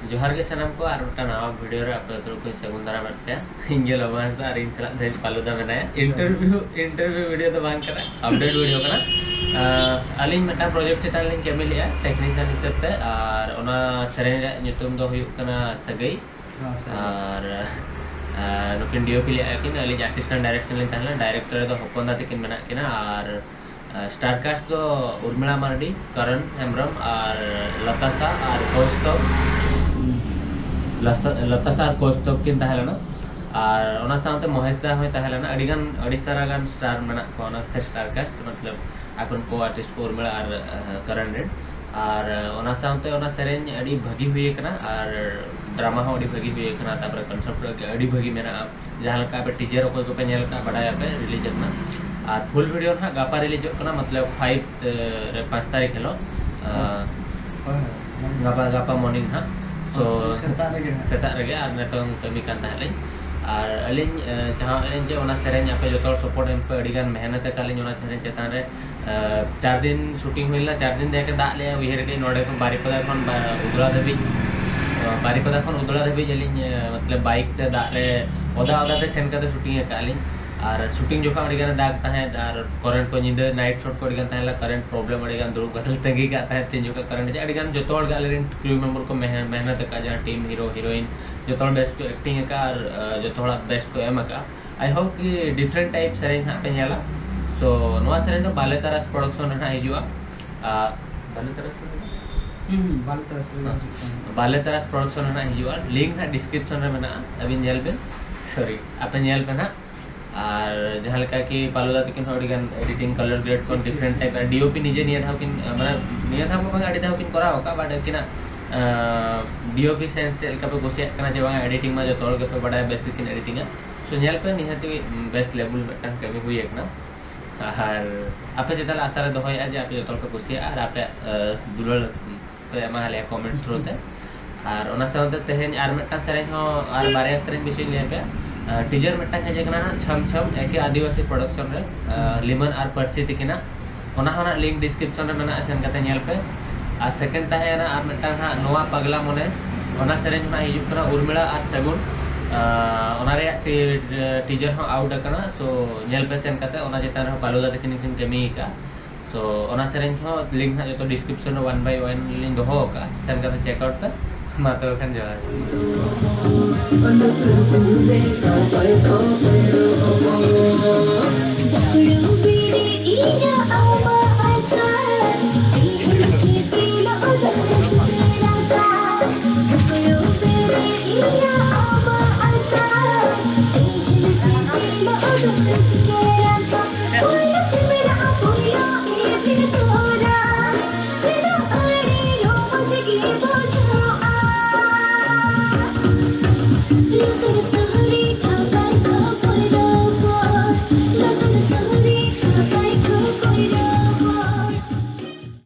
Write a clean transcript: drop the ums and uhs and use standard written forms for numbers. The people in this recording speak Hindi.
जोहार के सनम को और मिट्टा नवा वीडियो रे आपे तो कोई सगुन दारा पे इंगे लबास दा और इन सला दे पालुदा मेनाया इंटरव्यू वीडियो तो बांग करा अपडेट वीडियो कना अलिंग मिट्टा प्रोजेक्ट चेता लिंग केमे लिया टेक्नीशियन हिसाब ते और ओना सेरेन रे nyutum दो हुयुक कना सगई और नुकिन डीओपी लिया किन अलिंग असिस्टेंट डायरेक्शन लिंग तहला डायरेक्टर दो हपन दा तिकिन मेना किना और स्टारकास्ट दो उर्मिला मार्डी करण हेम्ब्रम और लतासा और कोस्तो लतासा और कोस्तो किन तहलना और ओना सामते महेश दा होय तहलना अडिगन अडिसारा गान स्टार मेना को ओना स्टारकास्ट मतलब आकुन को आर्टिस्ट को उर्मिला और करण रे और ओना सामते ओना सेरेन अडी भगी हुई कना और ड्रामा हो अडी भगी हुई कना तापर कॉन्सेप्ट अडी भगी मेना जहां का पे टीचर को पे नेल का बडाया पे रिलीज ना और फुल वीडियो ना गापा रिलीज करना मतलब 5 तारीख हेलो गापा मॉर्निंग ना तो सेता रगे और नेतों कमी कान ताहले और अलिन जहां अलिन जे ओना सेरेन आपे जतो सपोर्ट एम पे अडिगान मेहनत कालिन ओना सेरेन चेतान रे 4 दिन शूटिंग होइला 4 दिन देके दाग ले उहेर के नोडे को बारीपदा खन उदला देबी बारीपदा खन उदला देबी जलिन मतलब बाइक ते दाग ले ओदा ते सेन का शूटिंग कालिन और शूटिंग जो अड़ीगान दाग है और करेंट को निंद नाइट शॉट को अड़ीगान ताहेला करेंट प्रॉब्लम अड़ीगान दुरुब गतल तंगी का है तीन जो का करेंट जे अड़ीगान जो तोड़ गाले क्रू मेंबर को मेहनत का जहां टीम हीरो हीरोइन जो तोड़ बेस्ट को एक्टिंग का और जो थोड़ा बेस्ट को एम का आई होप कि डिफरेंट टाइप सेरेन पे नेला सो नोआ सेरेन तो बाले तरस प्रोडक्शन ना हिजुआ बाले तरस प्रोडक्शन ना हिजुआ लिंक ना डिस्क्रिप्शन रे मेना अभी नेल पे सॉरी आपे नेल पे ना और जहाँ लगा कि पालुदा तकिन अड़ीगान एडिटिंग कलर ग्रेड को डिफरेंट टाइप डीओपी निजे निया था किन माने निया था को गाड़ी था किन करा होका बट किना डीओपी सेंस का पे गोसिया कना जे बांगा एडिटिंग में जो तोड़ के पे बड़ा बेसिक किन एडिटिंग सो नेल पे निहाती बेस्ट लेवल मेटन कमी हुई एक ना और आपे जेतला आशा रे दोहय आज आपे तोड़ पे गोसिया और आपे दुलल पे माले कमेंट थ्रू ते और ओना साथे तेहेन आर मेटन सेरेन हो और बारे सेरेन विषय ले पे टीजर मेटा है जगना ना छम छम एके आदिवासी प्रोडक्शन रे लिमन और पर्सी तिकिना ओना होना लिंक डिस्क्रिप्शन रे मेना सेन कते नेल पे और सेकंड ता है ना और मेटा ना नोआ पगला मने ओना सेरेन ना हिजुक करा उर्मिला और सगुन ओना रे टीजर हो आउट कना सो नेल पे सेन कते ओना जेता रे पालुदा तिकिन किन केमी का सो ओना सेरेन हो लिंक ना जो डिस्क्रिप्शन रे 1 by 1 लिंक हो का सेन कते चेक आउट ता मातो kan jawab